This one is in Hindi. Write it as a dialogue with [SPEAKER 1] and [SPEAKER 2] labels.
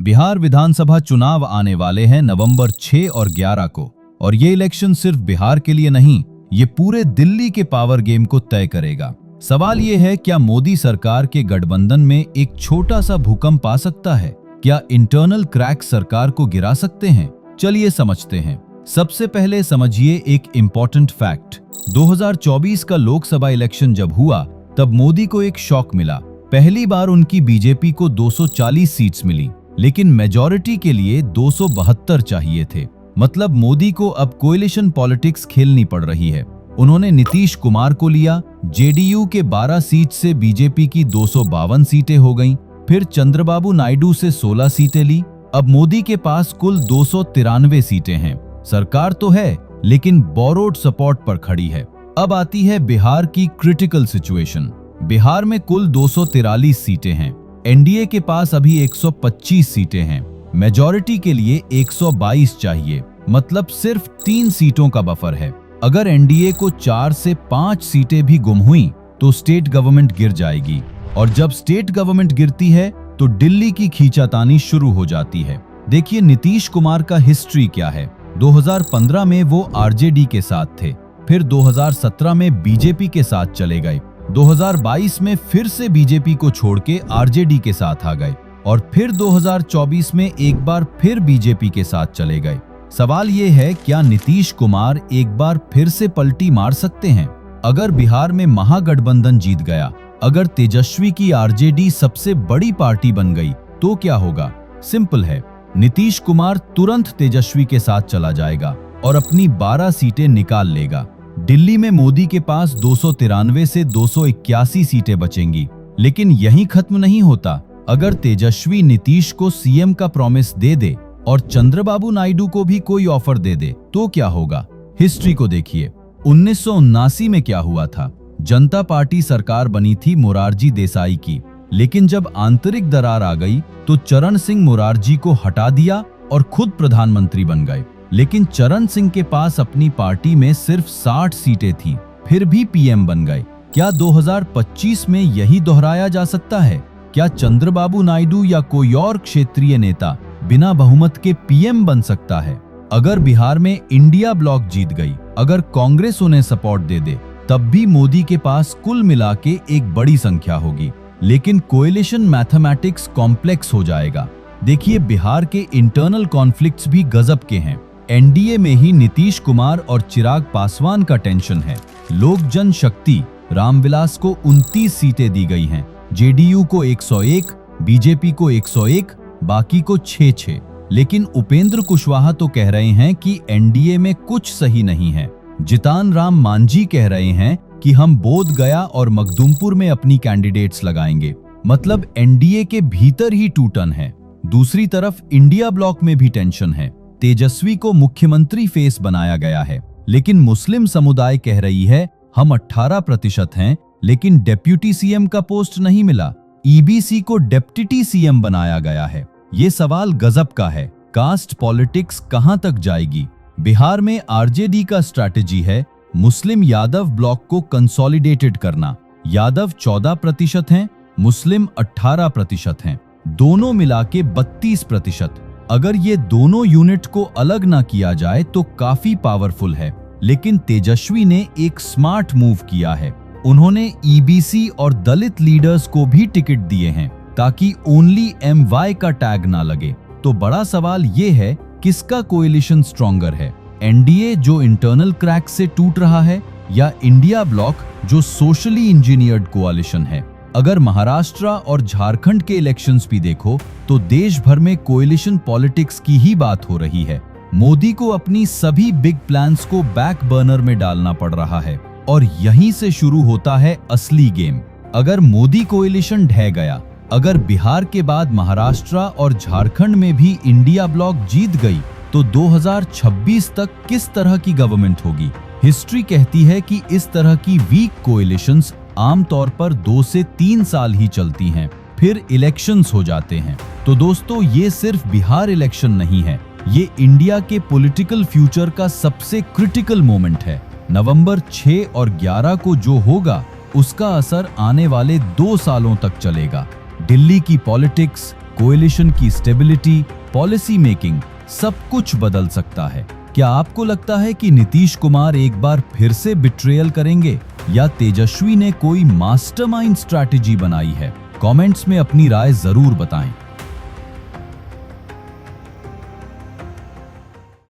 [SPEAKER 1] बिहार विधानसभा चुनाव आने वाले हैं नवंबर 6 और 11 को, और ये इलेक्शन सिर्फ बिहार के लिए नहीं, ये पूरे दिल्ली के पावर गेम को तय करेगा। सवाल ये है, क्या मोदी सरकार के गठबंधन में एक छोटा सा भूकंप आ सकता है? क्या इंटरनल क्रैक सरकार को गिरा सकते हैं? चलिए समझते हैं। सबसे पहले समझिए एक इम्पोर्टेंट फैक्ट। 2024 का लोकसभा इलेक्शन जब हुआ तब मोदी को एक शॉक मिला। पहली बार उनकी बीजेपी को 240 सीट्स मिली, लेकिन मेजॉरिटी के लिए 272 चाहिए थे। मतलब मोदी को अब कोएलिशन पॉलिटिक्स खेलनी पड़ रही है। उन्होंने नीतीश कुमार को लिया, जेडीयू के 12 सीट से बीजेपी की 252 सीटें हो गईं, फिर चंद्रबाबू नायडू से 16 सीटें ली। अब मोदी के पास कुल 293 सीटें हैं। सरकार तो है, लेकिन बोरोड सपोर्ट पर खड़ी है। अब आती है बिहार की क्रिटिकल सिचुएशन। बिहार में कुल 243 सीटें हैं। एनडीए के पास अभी 125 सीटें हैं। मेजॉरिटी के लिए 122 चाहिए, मतलब सिर्फ 3 सीटों का बफर है। अगर एनडीए को 4 से 5 सीटें भी गुम हुई तो स्टेट गवर्नमेंट गिर जाएगी, और जब स्टेट गवर्नमेंट गिरती है तो दिल्ली की खींचातानी शुरू हो जाती है। देखिए नीतीश कुमार का हिस्ट्री क्या है। 2015 में वो आरजेडी के साथ थे, फिर 2017 में बीजेपी के साथ चले गए, 2022 में फिर से बीजेपी को छोड़ के आरजेडी के साथ आ गए, और फिर 2024 में एक बार फिर बीजेपी के साथ चले गए। सवाल ये है, क्या नीतीश कुमार एक बार फिर से पलटी मार सकते हैं? अगर बिहार में महागठबंधन जीत गया, अगर तेजस्वी की आरजेडी सबसे बड़ी पार्टी बन गई, तो क्या होगा? सिंपल है, नीतीश कुमार तुरंत तेजस्वी के साथ चला जाएगा और अपनी 12 सीटें निकाल लेगा। दिल्ली में मोदी के पास 293 से 281 सीटें बचेंगी। लेकिन यहीं खत्म नहीं होता। अगर तेजस्वी नीतीश को सीएम का प्रॉमिस दे दे और चंद्रबाबू नायडू को भी कोई ऑफर दे दे, तो क्या होगा? हिस्ट्री को देखिए। 1979 में क्या हुआ था? जनता पार्टी सरकार बनी थी मोरारजी देसाई की, लेकिन जब आंतरिक दरार आ गई तो चरण सिंह मोरारजी को हटा दिया और खुद प्रधानमंत्री बन गए। लेकिन चरण सिंह के पास अपनी पार्टी में सिर्फ 60 सीटें थीं, फिर भी पीएम बन गए। क्या 2025 में यही दोहराया जा सकता है? क्या चंद्रबाबू नायडू या कोई और क्षेत्रीय नेता बिना बहुमत के पीएम बन सकता है? अगर बिहार में इंडिया ब्लॉक जीत गई, अगर कांग्रेस उन्हें सपोर्ट दे दे, तब भी मोदी के पास कुल मिला के एक बड़ी संख्या होगी। लेकिन कोएलिशन मैथमेटिक्स कॉम्प्लेक्स हो जाएगा। देखिए बिहार के इंटरनल कॉन्फ्लिक्ट्स भी गजब के हैं। एनडीए में ही नीतीश कुमार और चिराग पासवान का टेंशन है। लोक जनशक्ति रामविलास को 29 सीटें दी गई हैं, जेडीयू को 101, बीजेपी को 101, बाकी को 6-6। लेकिन उपेंद्र कुशवाहा तो कह रहे हैं कि एनडीए में कुछ सही नहीं है। जितान राम मांझी कह रहे हैं कि हम बोध गया और मखदूमपुर में अपनी कैंडिडेट्स लगाएंगे। मतलब एनडीए के भीतर ही टूटन है। दूसरी तरफ इंडिया ब्लॉक में भी टेंशन है। तेजस्वी को मुख्यमंत्री फेस बनाया गया है, लेकिन मुस्लिम समुदाय कह रही है हम 18% हैं, लेकिन डेप्यूटी सीएम का पोस्ट नहीं मिला। ईबीसी को डेप्यूटी सीएम बनाया गया है। ये सवाल गजब का है। कास्ट पॉलिटिक्स कहां तक जाएगी? बिहार में आरजेडी का स्ट्रैटेजी है मुस्लिम यादव ब्लॉक को कंसोलिडेटेड करना। यादव 14% हैं, मुस्लिम 18% हैं, दोनों मिला के 32%। अगर ये दोनों यूनिट को अलग ना किया जाए तो काफी पावरफुल है। लेकिन तेजस्वी ने एक स्मार्ट मूव किया है। उन्होंने ईबीसी और दलित लीडर्स को भी टिकट दिए हैं, ताकि ओनली MY का टैग ना लगे। तो बड़ा सवाल ये है, किसका कोएलिशन स्ट्रॉन्गर है? एनडीए जो इंटरनल क्रैक से टूट रहा है, या इंडिया ब्लॉक जो सोशली इंजीनियर्ड कोalition है? अगर महाराष्ट्र और झारखंड के इलेक्शंस भी देखो तो देश भर में कोएलिशन पॉलिटिक्स की ही बात हो रही है। मोदी को अपनी सभी बिग प्लान्स को बैक बर्नर में डालना पड़ रहा है, और यहीं से शुरू होता है असली गेम। अगर मोदी कोएलिशन ढह गया, अगर बिहार के बाद महाराष्ट्र और झारखंड में भी इंडिया ब्लॉक जीत गई, तो 2026 तक किस तरह की गवर्नमेंट होगी? हिस्ट्री कहती है कि इस तरह की वीक कोएलिशंस आमतौर पर 2 से 3 साल ही चलती हैं, फिर इलेक्शंस हो जाते हैं। तो दोस्तों, ये सिर्फ बिहार इलेक्शन नहीं है, ये इंडिया के पॉलिटिकल फ्यूचर का सबसे क्रिटिकल मोमेंट है। नवंबर 6 और 11 को जो होगा, उसका असर आने वाले 2 सालों तक चलेगा। दिल्ली की पॉलिटिक्स, कोएलिशन की स्टेबिलिटी, पॉलिसी मेकिंग सब कुछ बदल सकता है। क्या आपको लगता है कि नीतीश कुमार एक बार फिर से बिट्रेयल करेंगे या तेजस्वी ने कोई मास्टरमाइंड स्ट्रैटेजी बनाई है? कमेंट्स में अपनी राय जरूर बताएं।